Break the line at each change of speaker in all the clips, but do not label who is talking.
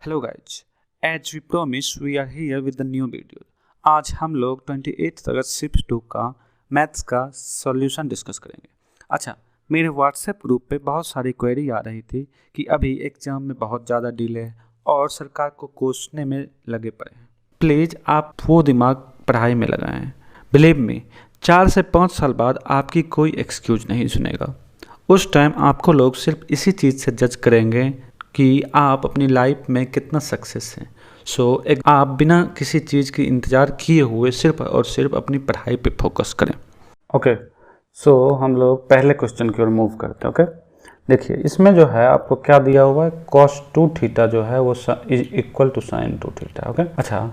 Hello guys, as we promise we are here with the new video. आज हम लोग 28 अगस्त shift 2 का maths का सॉल्यूशन डिस्कस करेंगे। अच्छा, मेरे व्हाट्सएप ग्रुप पे बहुत सारी क्वेरी आ रही थी कि अभी एग्जाम में बहुत ज़्यादा डिले है और सरकार को कोसने में लगे पड़े हैं। प्लीज़ आप वो दिमाग पढ़ाई में लगाएं। बिलीव मी, 4 से 5 साल बाद आपकी कोई एक्सक्यूज नहीं सुनेगा। उस टाइम आपको लोग सिर्फ इसी चीज़ से जज करेंगे कि आप अपनी लाइफ में कितना सक्सेस हैं। आप बिना किसी चीज़ की इंतज़ार किए हुए सिर्फ और सिर्फ अपनी पढ़ाई पे फोकस करें। ओके, हम लोग पहले क्वेश्चन की ओर मूव करते हैं। ओके, देखिए इसमें जो है आपको क्या दिया हुआ है, cos 2 थीटा जो है वो is equal to sin 2 theta. Okay, अच्छा,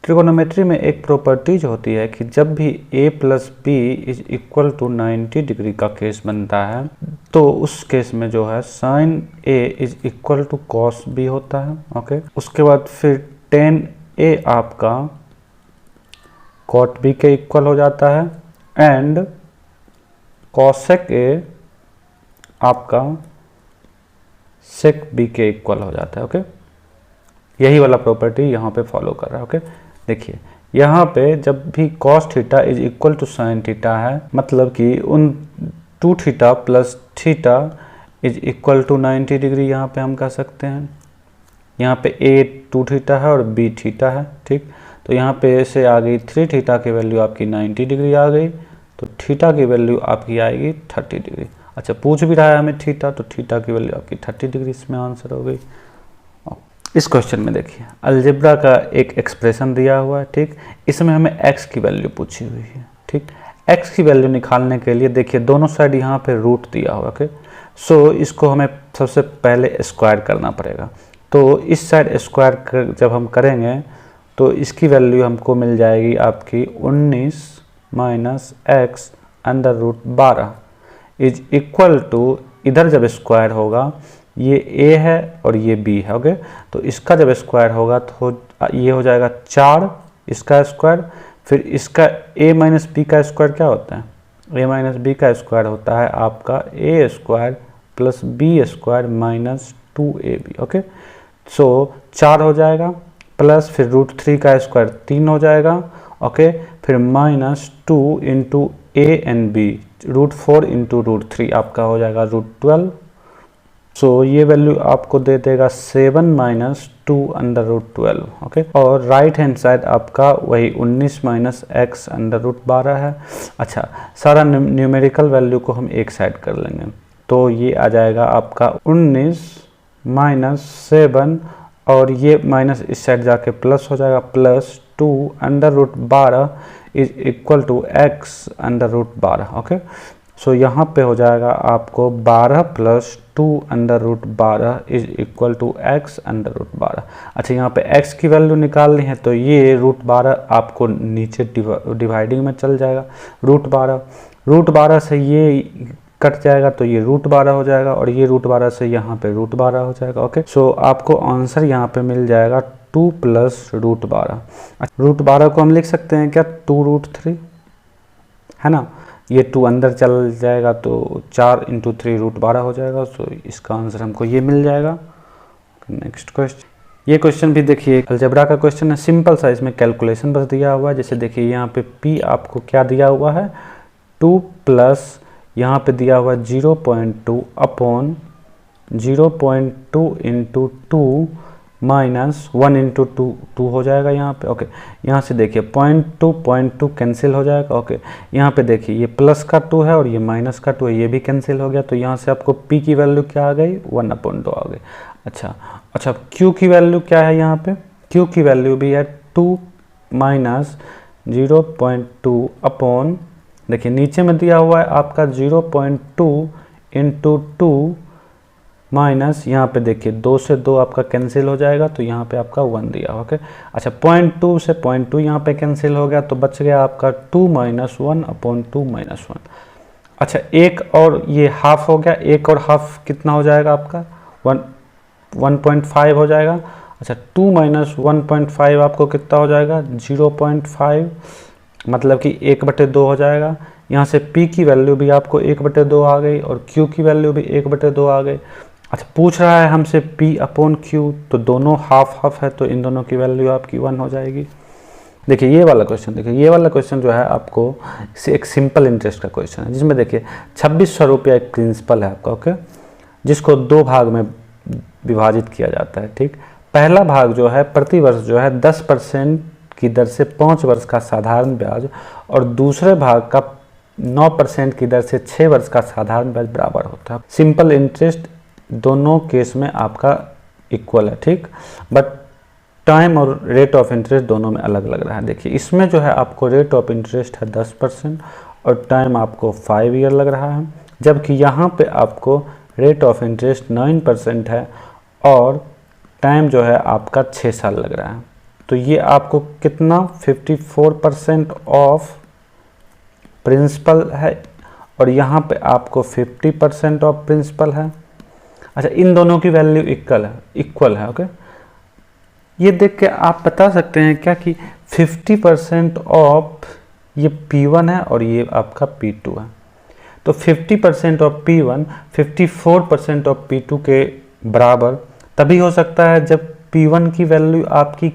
ट्रिगोनोमेट्री में एक प्रॉपर्टीज होती है कि जब भी a plus b is equal to 90 degree का केस बनता है तो उस केस में जो है sin a is equal to cos b होता है। ओके, उसके बाद फिर tan a आपका cot b के इक्वल हो जाता है एंड cosec a आपका sec b के इक्वल हो जाता है। ओके, यही वाला प्रॉपर्टी यहाँ पे फॉलो कर रहा है। ओके, देखिए यहाँ पे जब भी cos theta is equal to sin theta है, मतलब कि उन 2 theta plus theta is equal to 90 degree यहाँ पे हम कह सकते हैं। यहाँ पे a 2 थीटा है और b थीटा है। ठीक, तो यहाँ पे से आ गई 3 थीटा की वैल्यू आपकी 90 डिग्री आ गई, तो थीटा की वैल्यू आपकी आएगी 30 डिग्री। अच्छा, पूछ भी रहा है हमें थीटा, तो थीटा की वैल्यू आपकी 30 डिग्री इसमें आंसर हो गई। इस क्वेश्चन में देखिए अलजेब्रा का एक एक्सप्रेशन दिया हुआ है। ठीक, इसमें हमें x की वैल्यू पूछी हुई है। ठीक, x की वैल्यू निकालने के लिए देखिए दोनों साइड यहाँ पे रूट दिया हुआ है। ओके, इसको हमें सबसे पहले स्क्वायर करना पड़ेगा। तो इस साइड स्क्वायर जब हम करेंगे तो इसकी वैल्यू हमको मिल जाएगी आपकी 19 minus x under root 12 is equal to, इधर जब स्क्वायर होगा ये a है और ये b है। ओके, तो इसका जब स्क्वायर होगा तो ये हो जाएगा 4 इसका स्क्वायर, फिर इसका a माइनस बी का स्क्वायर क्या होता है, a माइनस बी का स्क्वायर होता है आपका a square plus b square minus 2ab। Okay, 4 हो जाएगा प्लस फिर √3 का स्क्वायर 3 हो जाएगा। ओके, फिर minus 2 into a and b, √4 into √3 आपका हो जाएगा √12। ये वैल्यू आपको दे देगा 7 माइनस 2 अंडर रूट 12। ओके, और राइट हैंड साइड आपका वही 19 माइनस एक्स अंडर रूट 12 है। अच्छा, सारा न्यूमेरिकल वैल्यू को हम एक साइड कर लेंगे, तो ये आ जाएगा आपका 19 माइनस 7 और ये माइनस इस साइड जाके प्लस हो जाएगा, plus 2 under root 12 is equal to x under root 12। Okay, यहाँ पे हो जाएगा आपको 12 plus 2 under root 12 is equal to x under root 12। अच्छा, यहाँ पे x की वैल्यू निकालनी है तो ये √12 आपको नीचे डिवाइडिंग में चल जाएगा। √12 से ये कट जाएगा तो ये √12 हो जाएगा और ये √12 से यहाँ पे √12 हो जाएगा। ओके, आपको आंसर यहाँ पे मिल जाएगा 2 प्लस √12। √12 को हम लिख सकते हैं क्या 2√3, है ना, ये 2 अंदर चल जाएगा तो 4 इंटू 3 √12 हो जाएगा। इसका आंसर हमको ये मिल जाएगा। नेक्स्ट क्वेश्चन, ये क्वेश्चन भी देखिए अलजेब्रा का क्वेश्चन है, सिंपल सा, इसमें कैलकुलेशन बस दिया हुआ है। जैसे देखिए यहाँ पे p आपको क्या दिया हुआ है 2 प्लस यहाँ पे दिया हुआ है 0.2 अपॉन 0.2 इंटू 2 माइनस 1 इंटू 2 हो जाएगा यहाँ पे। ओके, यहाँ से देखिए 0.2 कैंसिल हो जाएगा। ओके, यहाँ पे देखिए ये प्लस का 2 है और ये माइनस का 2 है, ये भी कैंसिल हो गया, तो यहाँ से आपको p की वैल्यू क्या आ गई 1/2 आ गई। अच्छा, q की वैल्यू क्या है, यहाँ पे q की वैल्यू भी है 2 माइनस 0.2 अपॉन, देखिए नीचे में दिया हुआ है आपका 0.2 इंटू 2 माइनस, यहाँ पे देखिए 2 से 2 आपका कैंसिल हो जाएगा तो यहाँ पे आपका 1 दिया। ओके, अच्छा 0.2 से 0.2 यहाँ पे कैंसिल हो गया तो बच गया आपका 2 माइनस 1 अपॉन 2 माइनस 1। अच्छा, एक और ये हाफ हो गया, एक और हाफ कितना हो जाएगा आपका 1.5 हो जाएगा। अच्छा, 2 माइनस 1.5 आपको कितना हो जाएगा 0.5, मतलब कि 1/2 हो जाएगा। यहाँ से p की वैल्यू भी आपको 1/2 आ गई और q की वैल्यू भी 1/2 आ गई। अच्छा, पूछ रहा है हमसे P/Q, तो दोनों हाफ हाफ है, तो इन दोनों की वैल्यू आपकी 1 हो जाएगी। देखिए ये वाला क्वेश्चन, देखिए ये वाला क्वेश्चन जो है आपको एक सिंपल इंटरेस्ट का क्वेश्चन है, जिसमें देखिए 2600 रुपया एक प्रिंसिपल है आपका, ओके, जिसको 2 भाग में विभाजित किया जाता है, ठीक। पहला भाग जो है प्रति वर्ष जो है 10% की दर से 5 वर्ष का साधारण ब्याज, और दूसरे भाग का 9% की दर से 6 वर्ष का साधारण ब्याज बराबर होता है। सिंपल इंटरेस्ट दोनों केस में आपका इक्वल है, ठीक, बट टाइम और रेट ऑफ इंटरेस्ट दोनों में अलग लग रहा है। देखिए इसमें जो है आपको रेट ऑफ इंटरेस्ट है 10% और टाइम आपको 5 ईयर लग रहा है, जबकि यहाँ पे आपको रेट ऑफ इंटरेस्ट 9% है और टाइम जो है आपका 6 साल लग रहा है। तो ये आपको कितना 54% ऑफ प्रिंसिपल है, और यहाँ पे आपको 50% ऑफ प्रिंसिपल है। अच्छा, इन दोनों की वैल्यू इक्वल है, ओके। ये देख के आप बता सकते हैं क्या कि 50% ऑफ ये P1 है और ये आपका P2 है, तो 50% ऑफ P1 54% ऑफ P2 के बराबर तभी हो सकता है जब P1 की वैल्यू आपकी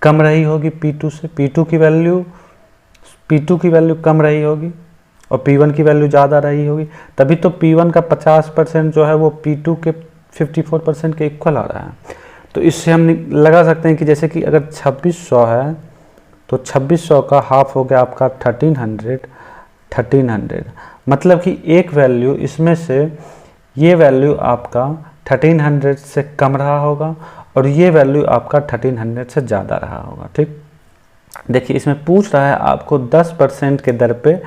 कम रही होगी P2 से, P2 की वैल्यू कम रही होगी और P1 की वैल्यू ज़्यादा रही होगी, तभी तो P1 का 50% जो है वो P2 के 54% के इक्वल आ रहा है। तो इससे हम लगा सकते हैं कि जैसे कि अगर 2600 है तो 2600 का हाफ हो गया आपका 1300, मतलब कि एक वैल्यू इसमें से ये वैल्यू आपका 1300 से कम रहा होगा और ये वैल्यू आपका 1300 से ज़्यादा रहा होगा, ठीक। देखिए इसमें पूछ रहा है आपको 10% के दर पे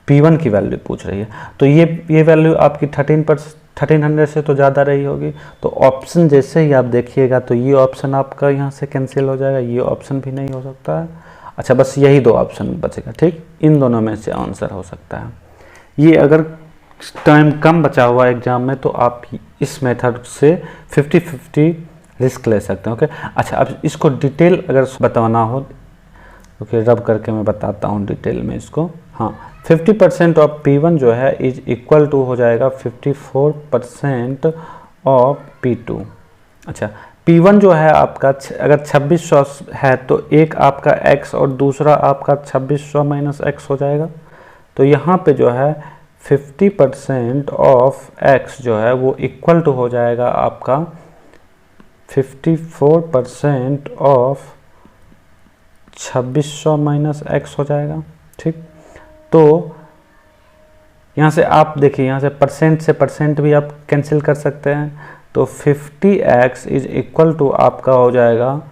P1 की वैल्यू पूछ रही है, तो ये वैल्यू आपकी 1300 से तो ज़्यादा रही होगी, तो ऑप्शन जैसे ही आप देखिएगा तो ये ऑप्शन आपका यहाँ से कैंसिल हो जाएगा, ये ऑप्शन भी नहीं हो सकता है। अच्छा, बस यही 2 ऑप्शन बचेगा, ठीक, इन दोनों में से आंसर हो सकता है। ये अगर टाइम कम बचा हुआ एग्जाम में तो आप इस मेथड से 50-50 रिस्क ले सकते हैं, ओके। अच्छा, अब इसको डिटेल अगर बताना हो, ओके, रब करके मैं बताता हूँ डिटेल में इसको। हाँ, 50% ऑफ P1 जो है इज इक्वल टू हो जाएगा 54% ऑफ P2। अच्छा, P1 जो है आपका अगर 2600 है तो एक आपका x और दूसरा आपका 2600 माइनस x हो जाएगा, तो यहाँ पे जो है 50% ऑफ x जो है वो इक्वल टू हो जाएगा आपका 54% ऑफ 2600 माइनस x हो जाएगा, ठीक। तो यहाँ से आप देखिए, यहाँ से परसेंट भी आप कैंसिल कर सकते हैं, तो 50x इज इक्वल टू आपका हो जाएगा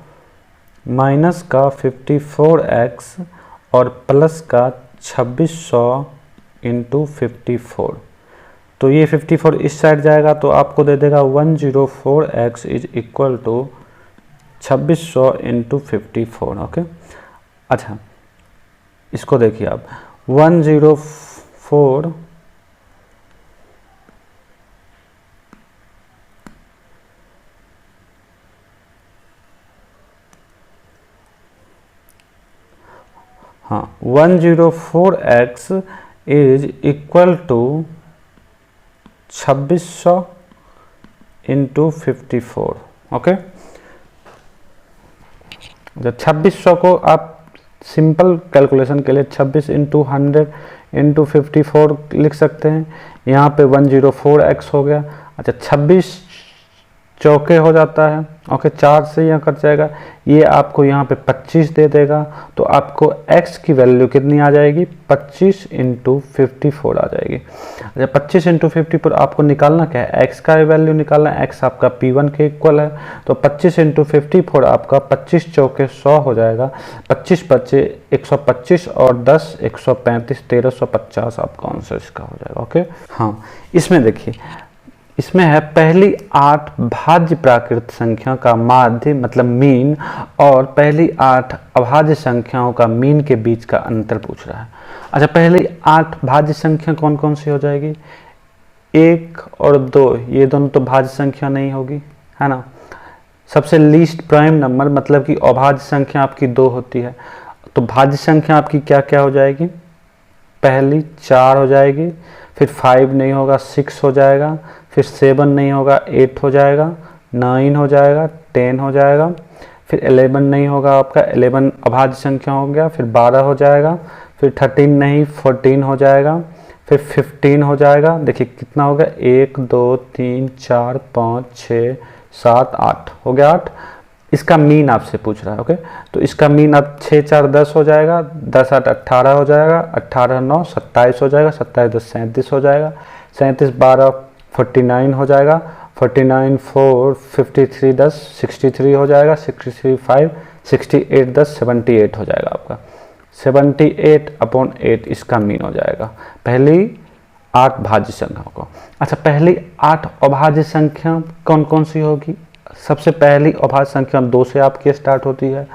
माइनस का 54x और प्लस का 2600 इंटू 54, तो ये 54 इस साइड जाएगा तो आपको दे देगा 104x is equal to 2600 into 54, okay. अच्छा, इसको देखिए आप 104 हाँ 104x is equal to 2600 into 54, okay. 2600 को आप सिंपल कैलकुलेशन के लिए 26 इंटू 100 इंटू 54 लिख सकते हैं, यहाँ पे 104x हो गया। अच्छा, 26 चौके हो जाता है, ओके, 4 से यहाँ कट जाएगा, ये आपको यहाँ पे 25 दे देगा, तो आपको x की वैल्यू कितनी आ जाएगी 25 इंटू 54 आ जाएगी। अच्छा, 25 इंटू 54 आपको निकालना क्या है, x का वैल्यू निकालना है, x आपका P1 के इक्वल है, तो 25 इंटू 54 आपका 25 चौके 100 हो जाएगा, 25 बच्चे 125 और 10 135 1350 आपका आंसर इसका हो जाएगा, ओके। हाँ, इसमें देखिए, इसमें है पहली 8 भाज्य प्राकृत संख्या का माध्य मतलब मीन और पहली 8 अभाज्य संख्याओं का मीन के बीच का अंतर पूछ रहा है। अच्छा, पहली 8 भाज्य संख्या कौन कौन सी हो जाएगी, 1 और 2, ये दोनों तो भाज्य संख्या नहीं होगी, है ना। सबसे लीस्ट प्राइम नंबर मतलब कि अभाज्य संख्या आपकी 2 होती है, तो भाज्य संख्या आपकी क्या क्या हो जाएगी, पहली 4 हो जाएगी, फिर 5 नहीं होगा 6 हो जाएगा, फिर 7 नहीं होगा, 8 हो जाएगा, 9 हो जाएगा, 10 हो जाएगा, फिर 11 नहीं होगा आपका, 11 अभाज्य संख्या हो गया, फिर 12 हो जाएगा, फिर 13 नहीं, 14 हो जाएगा, फिर 15 हो जाएगा। देखिए कितना हो गया, 1 2 3 4 5 6 7 8 हो गया, 8। इसका मीन आपसे पूछ रहा है, ओके। तो इसका मीन अब 6 4 10 हो जाएगा, 10 8 18 हो जाएगा, 18 9 27 हो जाएगा, 27 10 37 हो जाएगा, 37 12 49 हो जाएगा, 49 4 53 10 63 हो जाएगा, 63 5 68 10 78 हो जाएगा आपका, 78/8 इसका मीन हो जाएगा पहली 8 भाज्य संख्याओं को। अच्छा, पहली 8 अभाज्य संख्या कौन कौन सी होगी? सबसे पहली अभाज्य संख्या 2 से आपकी स्टार्ट होती है,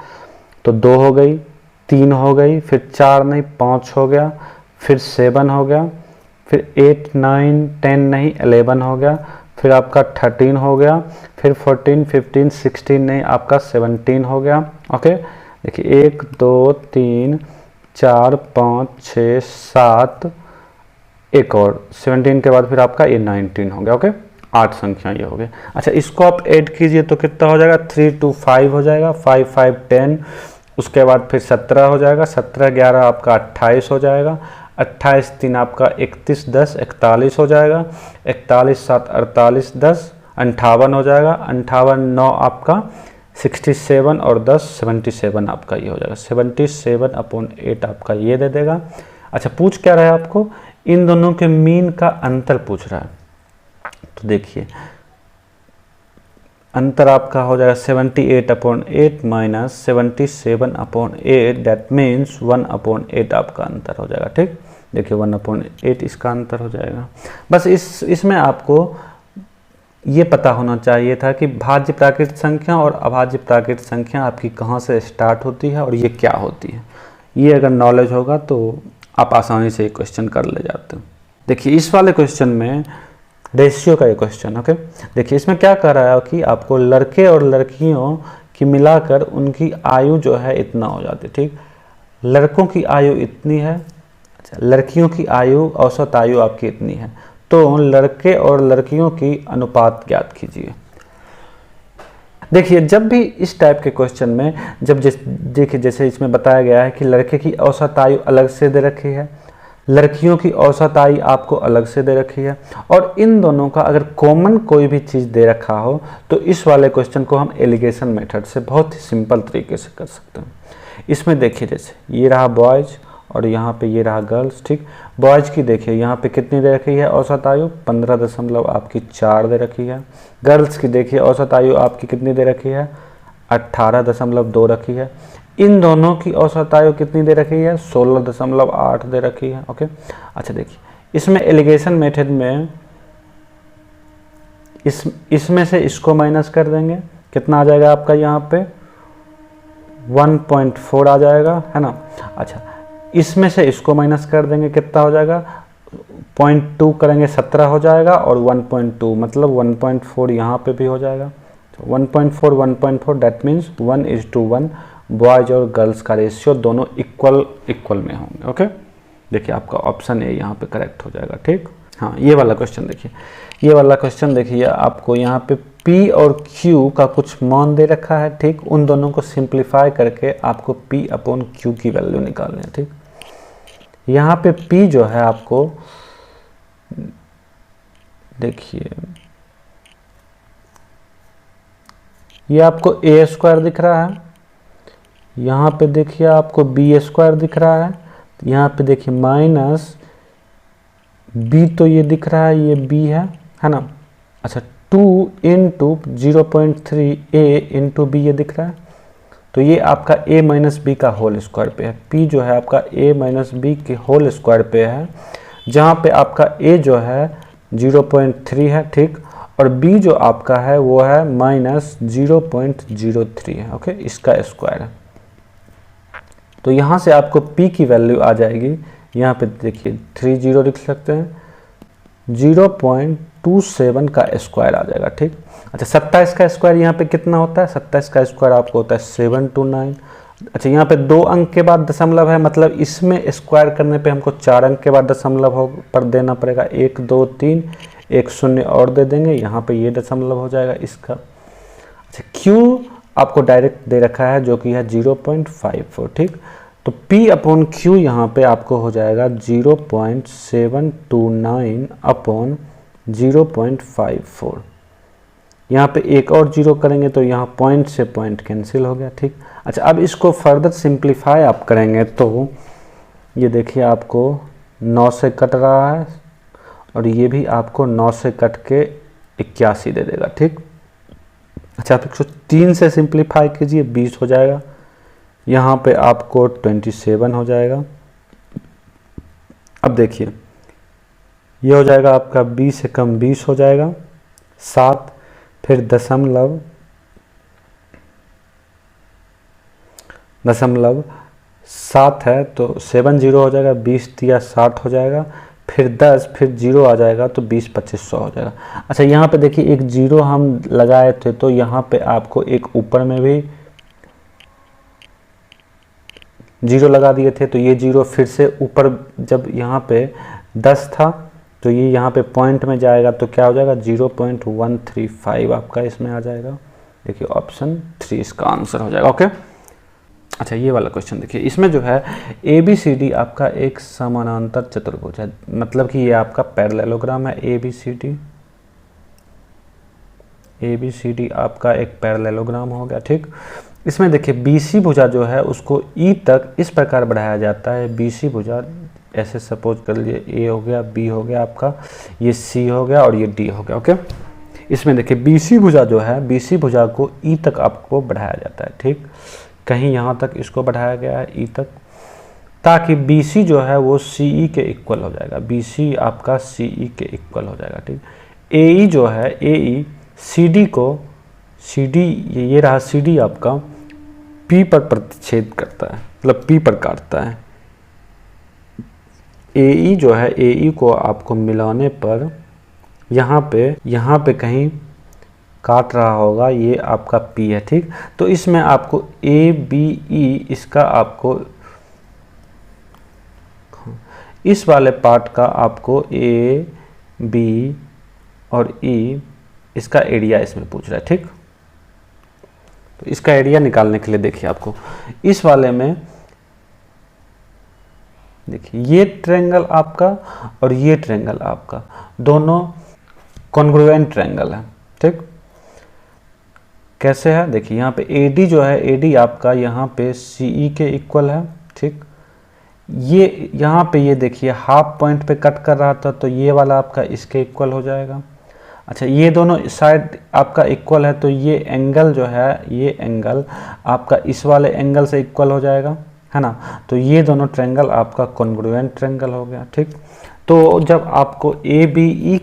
तो 2 हो गई, 3 हो गई, फिर 4 नहीं 5 हो गया, फिर 7 हो गया, फिर 8 9 10 नहीं 11 हो गया, फिर आपका 13 हो गया, फिर 14 15 16 नहीं आपका 17 हो गया, ओके। देखिए 1 2 3 4 5 6 7, एक और 17 के बाद फिर आपका ये 19 हो गया, ओके। 8 संख्या ये हो गए। अच्छा, इसको आप ऐड कीजिए तो कितना हो जाएगा, 3 2 5 हो जाएगा, 5 5 10, उसके बाद फिर 17 हो जाएगा, 17 11 आपका 28 हो जाएगा, 28 3 आपका 31 10 41 हो जाएगा, 41 7 48 10 58 हो जाएगा, 58 9 आपका 67 और 10 77 आपका ये हो जाएगा, 77/8 आपका ये दे देगा। अच्छा, पूछ क्या रहा है आपको, इन दोनों के मीन का अंतर पूछ रहा है। तो देखिए अंतर आपका हो जाएगा 78/8 माइनस 77/8, दैट मीन्स 1/8 आपका अंतर हो जाएगा, ठीक। देखिए 1/8 इसका अंतर हो जाएगा। बस इसमें आपको ये पता होना चाहिए था कि भाज्य प्राकृत संख्या और अभाज्य प्राकृत संख्या आपकी कहाँ से स्टार्ट होती है और ये क्या होती है। ये अगर नॉलेज होगा तो आप आसानी से ये क्वेश्चन कर ले जाते हो। देखिए इस वाले क्वेश्चन में रेशियो का ये क्वेश्चन, ओके। देखिए इसमें क्या कर रहा है कि आपको लड़के और लड़कियों की मिलाकर उनकी आयु जो है इतना हो जाती है, ठीक। लड़कों की आयु इतनी है, अच्छा, लड़कियों की आयु औसत आयु आपकी इतनी है, तो लड़के और लड़कियों की अनुपात ज्ञात कीजिए। देखिए जब भी इस टाइप के क्वेश्चन में देखिए जैसे इसमें बताया गया है कि लड़के की औसत आयु अलग से दे रखी है, लड़कियों की औसत आयु आपको अलग से दे रखी है, और इन दोनों का अगर कॉमन कोई भी चीज़ दे रखा हो तो इस वाले क्वेश्चन को हम एलिगेशन मेथड से बहुत ही सिंपल तरीके से कर सकते हैं। इसमें देखिए जैसे ये रहा बॉयज़ और यहाँ पे ये रहा गर्ल्स, ठीक। बॉयज़ की देखिए यहाँ पे कितनी दे रखी है औसत आयु 15.4 दे रखी है। गर्ल्स की देखिए औसत आयु आपकी कितनी दे रखी है 18.2 रखी है। इन दोनों की औसत आयु कितनी दे रखी है 16.8 दे रखी है, ओके। अच्छा देखिए इसमें एलिगेशन मेथड में इसमें से इसको माइनस कर देंगे, कितना आ जाएगा आपका यहाँ पे 1.4 आ जाएगा, है ना। अच्छा इसमें से इसको माइनस कर देंगे, कितना हो जाएगा 0.2 करेंगे 17 हो जाएगा, और 1.2 मतलब 1.4 यहाँ पे भी हो जाएगा। तो 1.4 दैट मीन्स 1:1 बॉयज और गर्ल्स का रेशियो दोनों इक्वल में होंगे, ओके। देखिए आपका ऑप्शन ए यहाँ पे करेक्ट हो जाएगा, ठीक। हाँ ये वाला क्वेश्चन देखिए, ये वाला क्वेश्चन देखिए आपको यहाँ पे P और Q का कुछ मान दे रखा है, ठीक। उन दोनों को सिंप्लीफाई करके आपको P/Q की वैल्यू निकालनी है, ठीक। यहाँ पे P जो है आपको देखिए ये आपको a² दिख रहा है, यहाँ पे देखिए आपको b² दिख रहा है, यहाँ पे देखिए माइनस b तो ये दिख रहा है, ये b है ना। अच्छा 2 × 0.3 a × b ये दिख रहा है, तो ये आपका a - b का होल स्क्वायर पे है। p जो है आपका a - b के होल स्क्वायर पे है, जहाँ पे आपका a जो है 0.3 है, ठीक, और b जो आपका है वो है -0.03 है, ओके, इसका स्क्वायर है। तो यहाँ से आपको p की वैल्यू आ जाएगी, यहाँ पे देखिए 3 0 लिख सकते हैं, 0.27 का स्क्वायर आ जाएगा, ठीक। अच्छा 27 का स्क्वायर यहाँ पे कितना होता है, 27 का स्क्वायर आपको होता है 729। अच्छा यहाँ पे 2 अंक के बाद दशमलव है, मतलब इसमें स्क्वायर करने पे हमको 4 अंक के बाद दशमलव पर देना पड़ेगा, 1 2 3, एक शून्य और दे देंगे, यहाँ पे ये दशमलव हो जाएगा इसका। अच्छा Q आपको डायरेक्ट दे रखा है जो कि है 0.54, ठीक। तो P अपॉन Q यहाँ पे आपको हो जाएगा 0.729 अपॉन 0.54। यहाँ पे एक और जीरो करेंगे तो यहाँ पॉइंट से पॉइंट कैंसिल हो गया, ठीक। अच्छा अब इसको फर्दर सिंप्लीफाई आप करेंगे तो ये देखिए आपको 9 से कट रहा है और ये भी आपको 9 से कट के 81 दे देगा, ठीक। अच्छा आप 103 से सिंप्लीफाई कीजिए, 20 हो जाएगा। यहाँ पे आपको 27 हो जाएगा। अब देखिए ये हो जाएगा आपका 20 से कम 20 हो जाएगा, 7, फिर दशमलव 7 है तो 70 हो जाएगा, 20 दिया 60 हो जाएगा, फिर 10, फिर 0 आ जाएगा तो 20 2500 हो जाएगा। अच्छा यहाँ पे देखिए एक 0 हम लगाए थे तो यहाँ पे आपको एक ऊपर में भी 0 लगा दिए थे, तो ये 0 फिर से ऊपर, जब यहाँ पे 10 था तो ये यहाँ पे पॉइंट में जाएगा तो क्या हो जाएगा 0.135 आपका इसमें आ जाएगा। देखिए ऑप्शन 3 इसका आंसर हो जाएगा। ओके अच्छा ये वाला क्वेश्चन देखिए, इसमें जो है ABCD आपका एक समानांतर चतुर्भुज है, मतलब कि ये आपका पैरेललोग्राम है। ABCD आपका एक पैरेललोग्राम हो गया, ठीक। इसमें देखिए BC भुजा जो है उसको E तक इस प्रकार बढ़ाया जाता है। BC भुजा ऐसे सपोज कर लीजिए, A हो गया, B हो गया आपका, ये C हो गया और ये D हो गया। ओके इसमें देखिए BC भुजा जो है, BC भुजा को E तक आपको बढ़ाया जाता है, ठीक। कहीं यहाँ तक इसको बढ़ाया गया है E तक, ताकि BC जो है वो CE के इक्वल हो जाएगा। BC आपका CE के इक्वल हो जाएगा, ठीक। AE जो है, AE CD को, CD ये रहा CD आपका P पर प्रतिच्छेद करता है, मतलब P पर काटता है। AE जो है, AE को आपको मिलाने पर यहाँ पे कहीं काट रहा होगा, ये आपका P है, ठीक। तो इसमें आपको ABE इसका आपको इस वाले पार्ट का आपको A B और E इसका एरिया इसमें पूछ रहा है, ठीक। तो इसका एरिया निकालने के लिए देखिए आपको इस वाले में देखिए ये ट्रायंगल आपका और ये ट्रायंगल आपका दोनों कॉन्ग्रुएंट ट्रायंगल है, ठीक। कैसे है देखिए, यहाँ पे AD जो है, AD आपका यहाँ पे CE के इक्वल है, ठीक। ये यहाँ पे ये देखिए हाफ पॉइंट पे कट कर रहा था तो ये वाला आपका इसके इक्वल हो जाएगा। अच्छा ये दोनों साइड आपका इक्वल है तो ये एंगल जो है, ये एंगल आपका इस वाले एंगल से इक्वल हो जाएगा, है ना। तो ये दोनों ट्रायंगल आपका कॉन्ग्रुएंट ट्रायंगल हो गया, ठीक। तो जब आपको ABE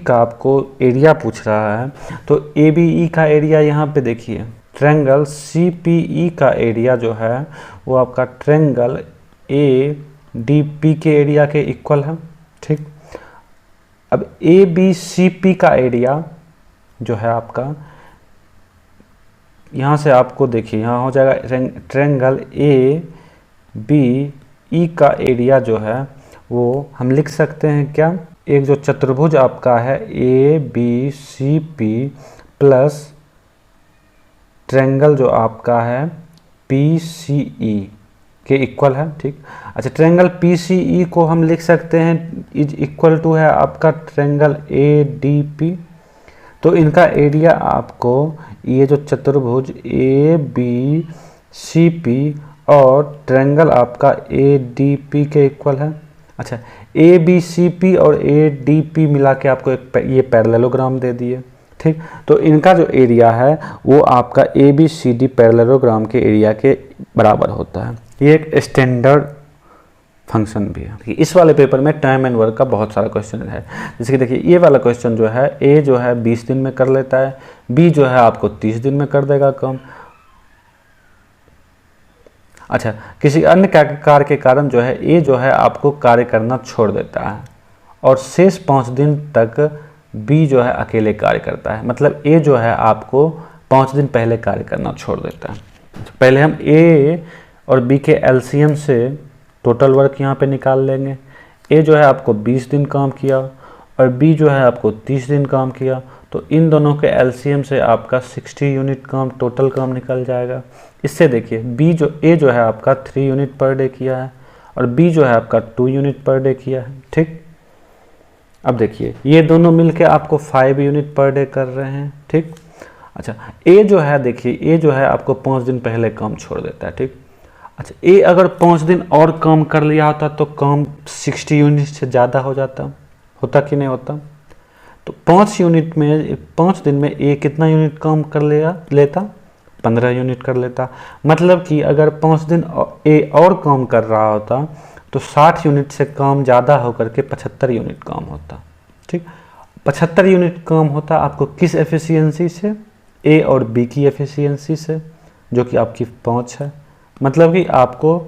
का आपको एरिया पूछ रहा है तो ABE का एरिया यहाँ पे देखिए, ट्रायंगल CPE का एरिया जो है वो आपका ट्रायंगल ADP के एरिया के इक्वल है, ठीक। अब ABCP का एरिया जो है आपका, यहाँ से आपको देखिए यहाँ हो जाएगा ट्रायंगल ABE का एरिया जो है वो हम लिख सकते हैं क्या, एक जो चतुर्भुज आपका है ABCP प्लस ट्रायंगल जो आपका है PCE के इक्वल है, ठीक। अच्छा ट्रायंगल PCE को हम लिख सकते हैं इज इक्वल टू है आपका ट्रायंगल ADP। तो इनका एरिया आपको ये जो चतुर्भुज ABCP और ट्रायंगल आपका ADP के इक्वल है। अच्छा ABCP और ADP मिला के आपको एक ये पैरेललोग्राम दे दिए, ठीक। तो इनका जो एरिया है वो आपका ABCD पैरेललोग्राम के एरिया के बराबर होता है। ये एक स्टैंडर्ड फंक्शन भी है। इस वाले पेपर में टाइम एंड वर्क का बहुत सारा क्वेश्चन है, जैसे कि देखिए ये वाला क्वेश्चन जो है A जो है 20 दिन में कर लेता है, B जो है आपको 30 दिन में कर देगा काम। अच्छा किसी अन्य कार्य के कारण जो है A जो है आपको कार्य करना छोड़ देता है और शेष 5 दिन तक B जो है अकेले कार्य करता है, मतलब A जो है आपको 5 दिन पहले कार्य करना छोड़ देता है। पहले हम A और B के LCM से टोटल वर्क यहाँ पे निकाल लेंगे। ए जो है आपको 20 दिन काम किया और बी जो है आपको 30 दिन काम किया, तो इन दोनों के एलसीएम से आपका 60 यूनिट काम टोटल काम निकल जाएगा। इससे देखिए ए जो है आपका 3 यूनिट पर डे किया है और बी जो है आपका 2 यूनिट पर डे किया है, ठीक। अब देखिए ये दोनों मिलके आपको 5 यूनिट पर डे कर रहे हैं, ठीक। अच्छा ए जो है, देखिए ए जो है आपको 5 दिन पहले काम छोड़ देता है, ठीक। अच्छा ए अगर 5 दिन और काम कर लिया होता तो काम 60 यूनिट से ज़्यादा हो जाता, होता कि नहीं होता। तो 5 दिन में ए कितना यूनिट काम कर लेता 15 यूनिट कर लेता। मतलब कि अगर 5 दिन ए और काम कर रहा होता तो 60 यूनिट से काम ज़्यादा होकर के 75 यूनिट काम होता, ठीक। 75 यूनिट काम होता आपको किस एफिशिएंसी से, ए और बी की एफिशिएंसी से, जो कि आपकी 5 है। मतलब कि आपको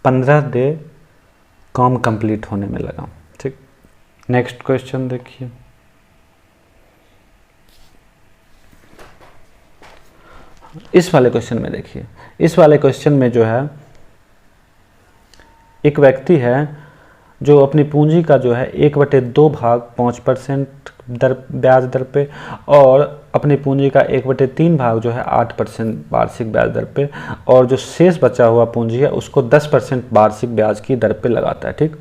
15 डे काम कंप्लीट होने में लगा, ठीक। नेक्स्ट क्वेश्चन देखिए, इस वाले क्वेश्चन में देखिए, इस वाले क्वेश्चन में जो है एक व्यक्ति है जो अपनी पूंजी का जो है 1/2 भाग 5% ब्याज दर पे और अपनी पूंजी का 1/3 भाग जो है 8% वार्षिक ब्याज दर पे और जो शेष बचा हुआ पूंजी है उसको 10% वार्षिक ब्याज की दर पे लगाता है, ठीक।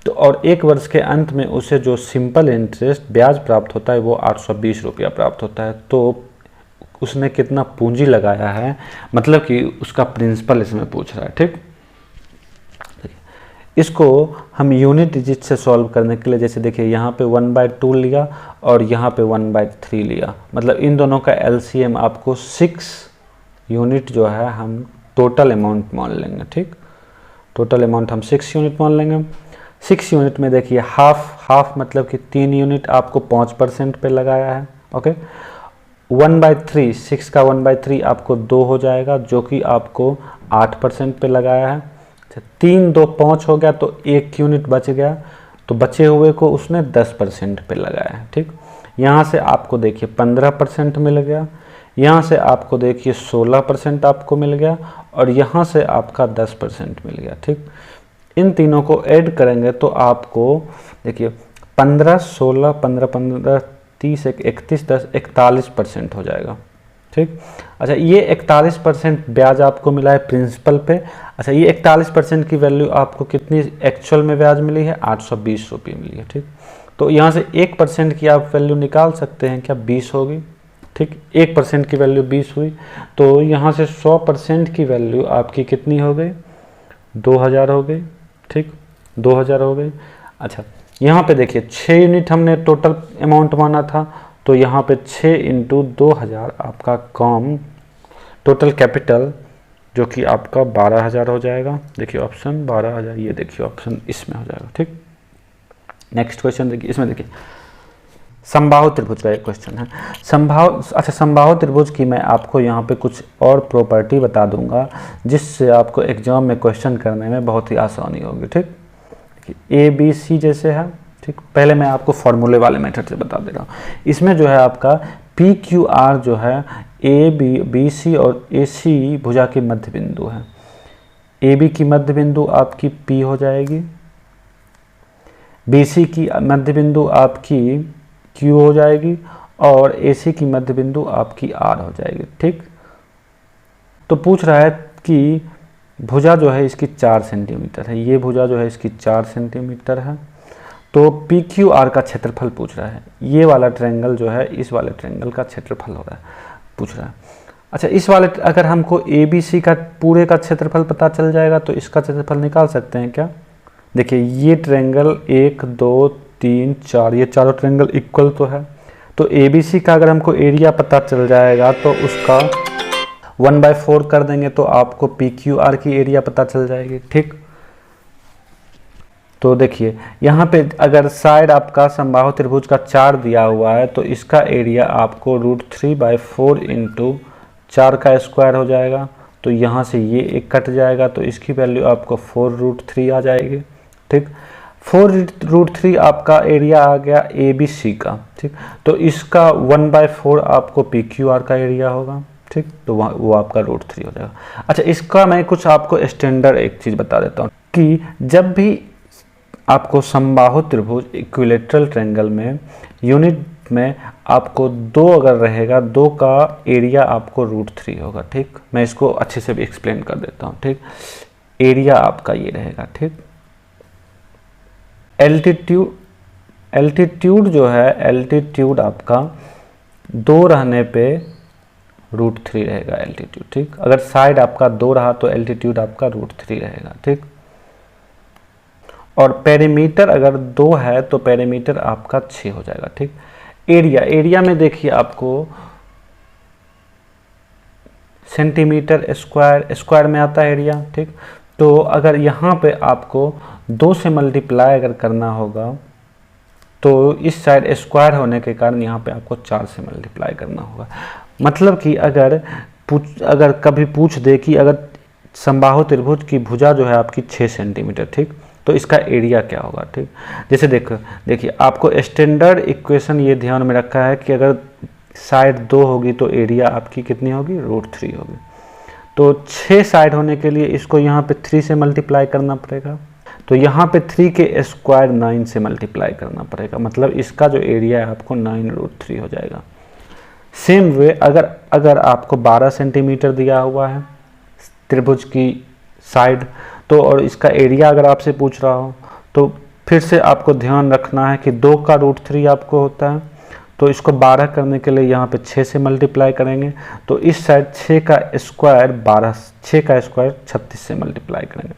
तो और 1 वर्ष के अंत में उसे जो सिंपल इंटरेस्ट ब्याज प्राप्त होता है वो 820 रुपया प्राप्त होता है। तो उसने कितना पूंजी लगाया है, मतलब कि उसका प्रिंसिपल इसमें पूछ रहा है, ठीक। इसको हम यूनिट डिजिट से सॉल्व करने के लिए, जैसे देखिए यहाँ पे 1/2 लिया और यहाँ पे 1/3 लिया, मतलब इन दोनों का एलसीएम आपको 6 यूनिट जो है हम टोटल अमाउंट मान लेंगे, ठीक। टोटल अमाउंट हम 6 यूनिट मान लेंगे। 6 यूनिट में देखिए हाफ मतलब कि 3 यूनिट आपको 5% पे लगाया है, ओके। 1/3 6 का 1/3 आपको 2 हो जाएगा, जो कि आपको 8% पे लगाया है। 3 2 5 हो गया तो 1 यूनिट बच गया, तो बचे हुए को उसने 10% पे लगाया है, ठीक। यहाँ से आपको देखिए 15% मिल गया, यहाँ से आपको देखिए 16% आपको मिल गया और यहाँ से आपका 10% मिल गया, ठीक। इन तीनों को ऐड करेंगे तो आपको देखिए 15 16 15 15 30 31 10 41% हो जाएगा, ठीक। अच्छा ये 41% ब्याज आपको मिला है प्रिंसिपल पे। अच्छा ये 41% की वैल्यू आपको कितनी एक्चुअल में ब्याज मिली है, 820 रुपये मिली है, ठीक। तो यहाँ से 1% की आप वैल्यू निकाल सकते हैं, क्या 20 होगी, ठीक। 1% की वैल्यू 20 हुई, तो यहाँ से 100% की वैल्यू आपकी कितनी हो गई, 2000 हो गई, ठीक। 2000 हो गई। अच्छा यहाँ पे देखिए 6 यूनिट हमने टोटल अमाउंट माना था, तो यहाँ पे 6 × 2000 आपका काम टोटल कैपिटल जो कि आपका 12000 हो जाएगा। देखिए ऑप्शन 12000, ये देखिए ऑप्शन इसमें हो जाएगा, ठीक। नेक्स्ट क्वेश्चन देखिए, इसमें देखिए समबाहु त्रिभुज का एक क्वेश्चन है। समबाहु त्रिभुज की मैं आपको यहाँ पे कुछ और प्रॉपर्टी बता दूंगा जिससे आपको एग्जाम में क्वेश्चन करने में बहुत ही आसानी होगी, ठीक। ABC जैसे है, ठीक। पहले मैं आपको फॉर्मूले वाले मेथड से बता दे रहा हूँ। इसमें जो है आपका PQR जो है BC और AC भुजा के मध्य बिंदु है। AB की मध्य बिंदु आपकी P हो जाएगी, BC की मध्य बिंदु आपकी Q हो जाएगी और AC की मध्य बिंदु आपकी R हो जाएगी, ठीक। तो पूछ रहा है कि भुजा जो है इसकी 4 सेंटीमीटर है, ये भुजा जो है इसकी 4 सेंटीमीटर है, तो PQR का क्षेत्रफल पूछ रहा है। ये वाला ट्रायंगल जो है इस वाले ट्रायंगल का क्षेत्रफल हो रहा है, पूछ रहा है। अच्छा इस वाले अगर हमको ABC का पूरे का क्षेत्रफल पता चल जाएगा तो इसका क्षेत्रफल निकाल सकते हैं क्या। देखिए ये ट्रायंगल 1 2 3 4 ये चारों ट्रायंगल इक्वल तो है, तो ABC का अगर हमको एरिया पता चल जाएगा तो उसका 1/4 कर देंगे तो आपको PQR की एरिया पता चल जाएगी, ठीक। तो देखिए यहाँ पे अगर साइड आपका समबाहु त्रिभुज का 4 दिया हुआ है तो इसका एरिया आपको √3/4 × 4 का स्क्वायर हो जाएगा, तो यहाँ से ये एक कट जाएगा तो इसकी वैल्यू आपको 4√3 आ जाएगी, ठीक। 4√3 आपका एरिया आ गया ABC का, ठीक। तो इसका 1/4 आपको PQR का एरिया होगा, ठीक। तो वो आपका √3 हो जाएगा। अच्छा इसका मैं कुछ आपको स्टैंडर्ड एक चीज़ बता देता हूँ कि जब भी आपको समबाहु त्रिभुज इक्विलेटरल ट्रायंगल में यूनिट में आपको 2 अगर रहेगा, 2 का एरिया आपको √3 होगा। ठीक, मैं इसको अच्छे से भी एक्सप्लेन कर देता हूँ। ठीक, एरिया आपका ये रहेगा। ठीक, एल्टीट्यूड जो है, एल्टीट्यूड आपका 2 रहने पे √3 रहेगा एल्टीट्यूड। ठीक, अगर साइड आपका 2 रहा तो एल्टीट्यूड आपका √3 रहेगा। ठीक, और पेरीमीटर अगर 2 है तो पेरीमीटर आपका 6 हो जाएगा। ठीक, एरिया में देखिए आपको सेंटीमीटर स्क्वायर में आता है एरिया। ठीक, तो अगर यहाँ पे आपको 2 से मल्टीप्लाई अगर करना होगा तो इस साइड स्क्वायर होने के कारण यहाँ पे आपको 4 से मल्टीप्लाई करना होगा। मतलब कि अगर कभी पूछ दे कि अगर समबाहु त्रिभुज की भुजा जो है आपकी 6 सेंटीमीटर, ठीक, तो इसका एरिया क्या होगा। ठीक, जैसे देखिए आपको स्टैंडर्ड इक्वेशन ये ध्यान में रखा है कि अगर साइड 2 होगी तो एरिया आपकी कितनी होगी, √3 होगी। तो 6 साइड होने के लिए इसको यहाँ पे 3 से मल्टीप्लाई करना पड़ेगा, तो यहाँ पे 3 के स्क्वायर 9 से मल्टीप्लाई करना पड़ेगा, मतलब इसका जो एरिया है आपको 9√3 हो जाएगा। सेम वे अगर आपको 12 सेंटीमीटर दिया हुआ है त्रिभुज की साइड, तो और इसका एरिया अगर आपसे पूछ रहा हो तो फिर से आपको ध्यान रखना है कि 2 का √3 आपको होता है, तो इसको 12 करने के लिए यहाँ पे 6 से मल्टीप्लाई करेंगे, तो इस साइड 6 का स्क्वायर 36 से मल्टीप्लाई करेंगे,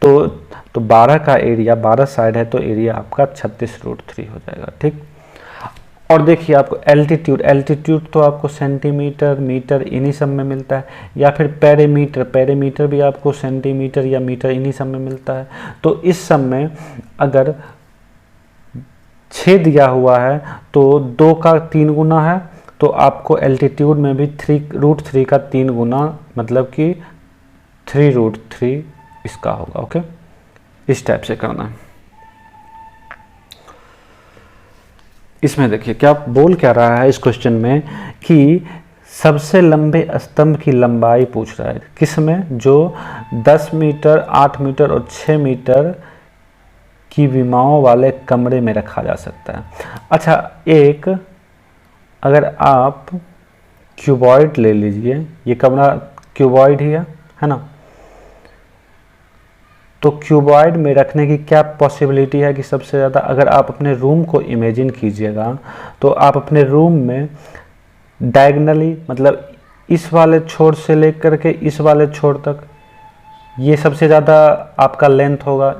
तो 12 का एरिया, 12 साइड है तो एरिया आपका 36√3 हो जाएगा। ठीक, और देखिए आपको एल्टीट्यूड तो आपको सेंटीमीटर, मीटर इन्हीं सब में मिलता है, या फिर पेरीमीटर भी आपको सेंटीमीटर या मीटर इन्हीं सब में मिलता है। तो इस सब में अगर 6 दिया हुआ है तो 2 का 3 गुना है, तो आपको एल्टीट्यूड में भी √3 का 3 गुना, मतलब कि 3√3 इसका होगा। ओके, इस टाइप से करना है। इसमें देखिए क्या बोल क्या रहा है इस क्वेश्चन में कि सबसे लंबे स्तंभ की लंबाई पूछ रहा है, किसमें, जो 10 मीटर, 8 मीटर और 6 मीटर की विमाओं वाले कमरे में रखा जा सकता है। अच्छा, एक अगर आप क्यूबॉइड ले लीजिए, ये कमरा क्यूबॉइड ही है ना, तो क्यूबॉइड में रखने की क्या पॉसिबिलिटी है कि सबसे ज़्यादा, अगर आप अपने रूम को इमेजिन कीजिएगा तो आप अपने रूम में डायगनली, मतलब इस वाले छोर से लेकर के इस वाले छोर तक, ये सबसे ज़्यादा आपका लेंथ होगा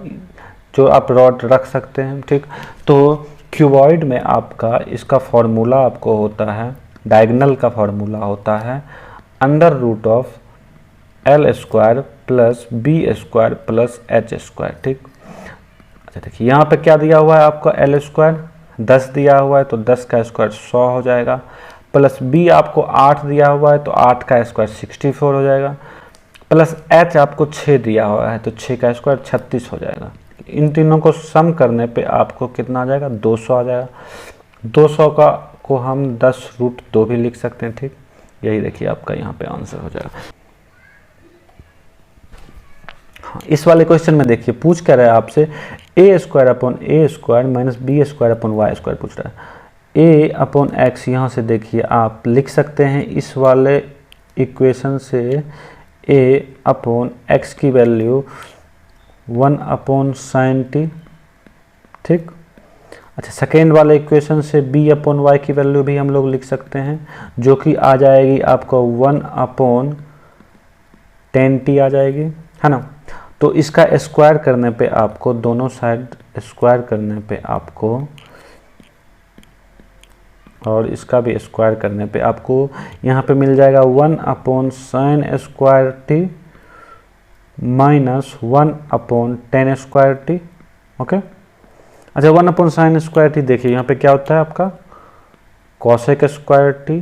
जो आप रॉड रख सकते हैं। ठीक, तो क्यूबॉइड में आपका इसका फॉर्मूला आपको होता है, डायगनल का फॉर्मूला होता है √of L² plus B² plus H²। ठीक, अच्छा देखिए यहाँ पे क्या दिया हुआ है आपका, L² 10 दिया हुआ है तो 10 का स्क्वायर 100 हो जाएगा, प्लस B आपको 8 दिया हुआ है तो 8 का स्क्वायर 64 हो जाएगा, प्लस H आपको 6 दिया हुआ है तो 6 का स्क्वायर 36 हो जाएगा। इन तीनों को सम करने पे आपको कितना आ जाएगा, 200 आ जाएगा। 200 का को हम 10√2 भी लिख सकते हैं। ठीक, यही देखिए आपका यहाँ पे आंसर हो जाएगा। इस वाले क्वेश्चन में देखिए पूछ क्या रहा है आपसे, a² माइनस b² पूछ रहा है। a/x यहाँ से देखिए आप लिख सकते हैं इस वाले इक्वेशन से a/x की वैल्यू 1/sin t। ठीक, अच्छा सेकेंड वाले इक्वेशन से b/y की वैल्यू भी हम लोग लिख सकते हैं, जो कि आ जाएगी आपको 1/tan t आ जाएगी, है ना। तो इसका स्क्वायर करने पे आपको, दोनों साइड स्क्वायर करने पे आपको, और इसका भी स्क्वायर करने पे आपको यहाँ पे मिल जाएगा 1/sin² t minus 1/tan² t। Okay, अच्छा 1/sin² t देखिए यहाँ पे क्या होता है आपका cosec² t,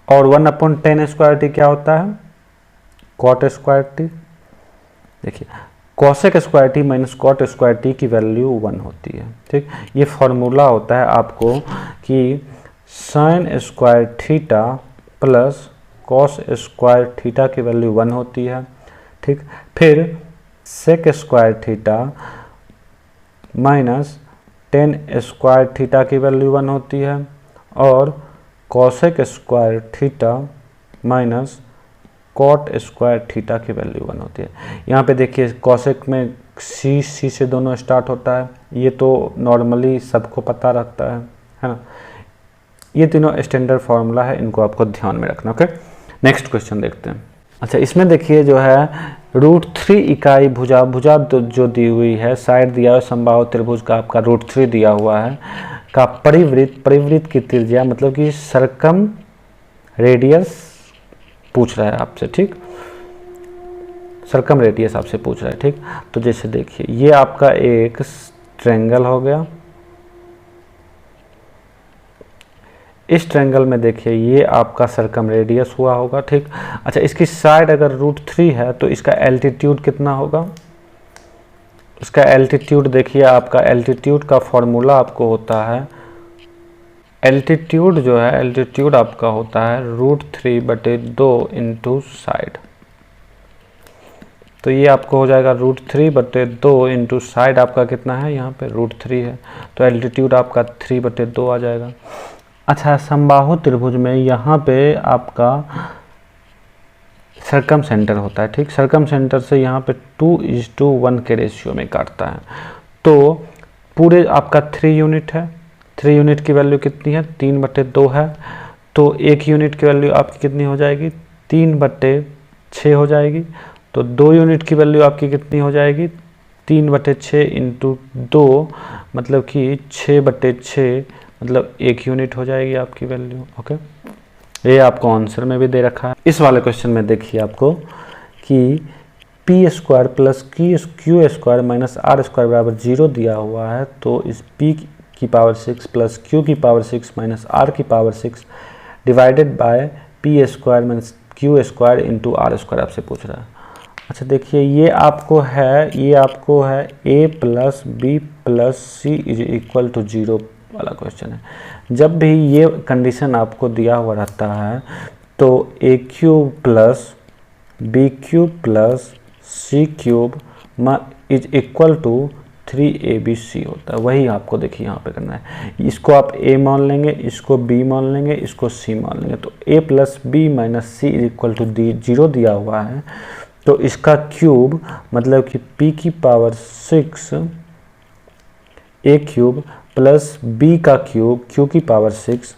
और 1/tan² t क्या होता है cot² t। देखिए cosec² t minus cot² t की वैल्यू 1 होती है। ठीक, ये फॉर्मूला होता है आपको कि sin² theta plus cos² theta की वैल्यू 1 होती है। ठीक, फिर sec square theta minus tan square theta की वैल्यू 1 होती है, और cosec square theta minus cot square theta की वैल्यू 1 होती है। यहाँ पे देखिए कॉसेक में सी से दोनों स्टार्ट होता है, ये तो नॉर्मली सबको पता रहता है ना। ये तीनों स्टैंडर्ड फार्मूला है, इनको आपको ध्यान में रखना। ओके, नेक्स्ट क्वेश्चन देखते हैं। अच्छा, इसमें देखिए जो है √3 इकाई भुजा जो दी हुई है, साइड दिया हुआ समबाहु त्रिभुज का आपका √3 दिया हुआ है का परिवृत्त की त्रिज्या मतलब कि सर्कम रेडियस पूछ रहा है आपसे, ठीक, सर्कम रेडियस आपसे पूछ रहा है, ठीक। तो जैसे देखिए ये आपका एक ट्रायंगल हो गया, इस ट्रायंगल में देखिए ये आपका सर्कम रेडियस हुआ होगा, ठीक। अच्छा, इसकी साइड अगर √3 है तो इसका एल्टीट्यूड कितना होगा, इसका एल्टीट्यूड देखिए, आपका एल्टीट्यूड का फॉर्मूला आपको होता है, एल्टीट्यूड जो है एल्टीट्यूड आपका होता है √3/2 इंटू साइड। तो ये आपको हो जाएगा √3/2 इंटू साइड आपका कितना है, यहाँ पे √3 है, तो एल्टीट्यूड आपका 3/2 आ जाएगा। अच्छा, समबाहु त्रिभुज में यहाँ पे आपका सर्कम सेंटर होता है, ठीक। सर्कम सेंटर से यहाँ पे 2:1 के रेशियो में काटता है, तो पूरे आपका 3 यूनिट है, 3 यूनिट की वैल्यू कितनी है, 3/2 है, तो 1 यूनिट की वैल्यू आपकी कितनी हो जाएगी, 3/6 हो जाएगी। तो 2 यूनिट की वैल्यू आपकी कितनी हो जाएगी, 3/6 इंटू 2 मतलब कि 6/6 मतलब 1 यूनिट हो जाएगी आपकी वैल्यू। ओके, ये आपको आंसर में भी दे रखा है। इस वाले क्वेश्चन में देखिए आपको कि p² plus q² minus r² बराबर 0 दिया हुआ है, तो इस p की पावर 6 प्लस q की पावर 6 माइनस r की power 6 divided by p² minus q² into r² आपसे पूछ रहा है। अच्छा देखिए ये आपको है a plus b plus c is equal to 0 वाला क्वेश्चन है। जब भी ये कंडीशन आपको दिया हुआ रहता है तो a³ plus b³ plus c³ is equal to 3abc होता है। वही आपको देखिए यहाँ पे करना है, इसको आप a मान लेंगे, इसको b मान लेंगे, इसको c मान लेंगे, तो a plus b minus c is equal to 0 दिया हुआ है, तो इसका क्यूब मतलब कि p की पावर 6 a³ प्लस b का क्यूब q की पावर 6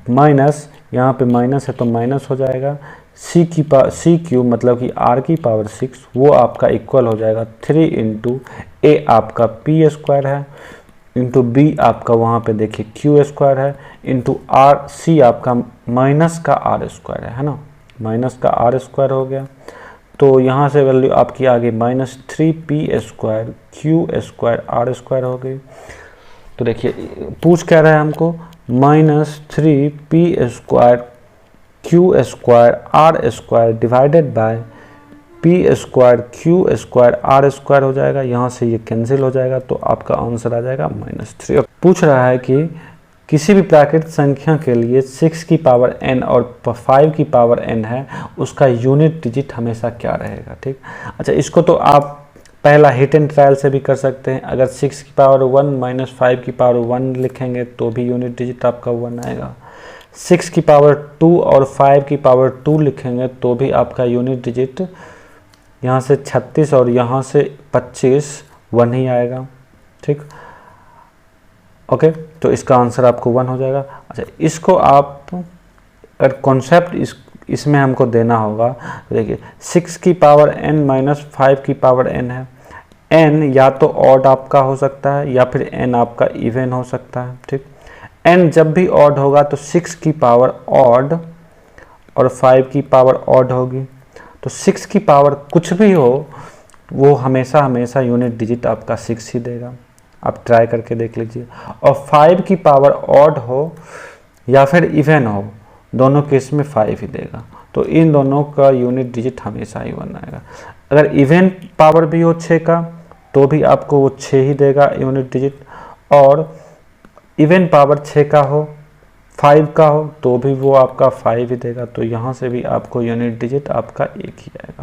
माइनस, यहाँ पे माइनस है तो माइनस हो जाएगा, c³ मतलब कि r की पावर 6 वो आपका इक्वल हो जाएगा 3 इंटू a आपका p² है इंटू b आपका वहाँ पे देखिए q² है इंटू c आपका माइनस का r² है ना, माइनस का r² हो गया। तो यहाँ से वैल्यू आपकी आ गई -3p² q² r² हो गई। तो देखिए पूछ क्या रहा है हमको, -3p² q² r² divided by p² q² r² हो जाएगा, यहाँ से ये कैंसिल हो जाएगा, तो आपका आंसर आ जाएगा -3। पूछ रहा है कि किसी भी प्राकृतिक संख्या के लिए 6 की पावर n और 5 की पावर n है, उसका यूनिट डिजिट हमेशा क्या रहेगा, ठीक। अच्छा, इसको तो आप पहला हिट एंड ट्रायल से भी कर सकते हैं, अगर 6 की पावर 1 माइनस 5 की पावर 1 लिखेंगे तो भी यूनिट डिजिट आपका 1 आएगा, 6 की पावर 2 और 5 की पावर 2 लिखेंगे तो भी आपका यूनिट डिजिट यहाँ से 36 और यहाँ से 25 1 ही आएगा, ठीक। ओके, तो इसका आंसर आपको 1 हो जाएगा। अच्छा, इसको आप अगर कॉन्सेप्ट इसमें हमको देना होगा, तो देखिए 6 की पावर n माइनस 5 की पावर n है, n या तो ऑड आपका हो सकता है या फिर n आपका इवन हो सकता है, ठीक। n जब भी ऑड होगा तो 6 की पावर ऑड और 5 की पावर ऑड होगी, तो 6 की पावर कुछ भी हो वो हमेशा यूनिट डिजिट आपका 6 ही देगा, आप ट्राई करके देख लीजिए। और 5 की पावर ऑड हो या फिर इवन हो, दोनों केस में 5 ही देगा, तो इन दोनों का यूनिट डिजिट हमेशा ही 1 आएगा। अगर इवन पावर भी हो 6 का तो भी आपको वो 6 ही देगा यूनिट डिजिट, और इवन पावर 6 का हो 5 का हो तो भी वो आपका 5 ही देगा, तो यहाँ से भी आपको यूनिट डिजिट आपका 1 ही आएगा।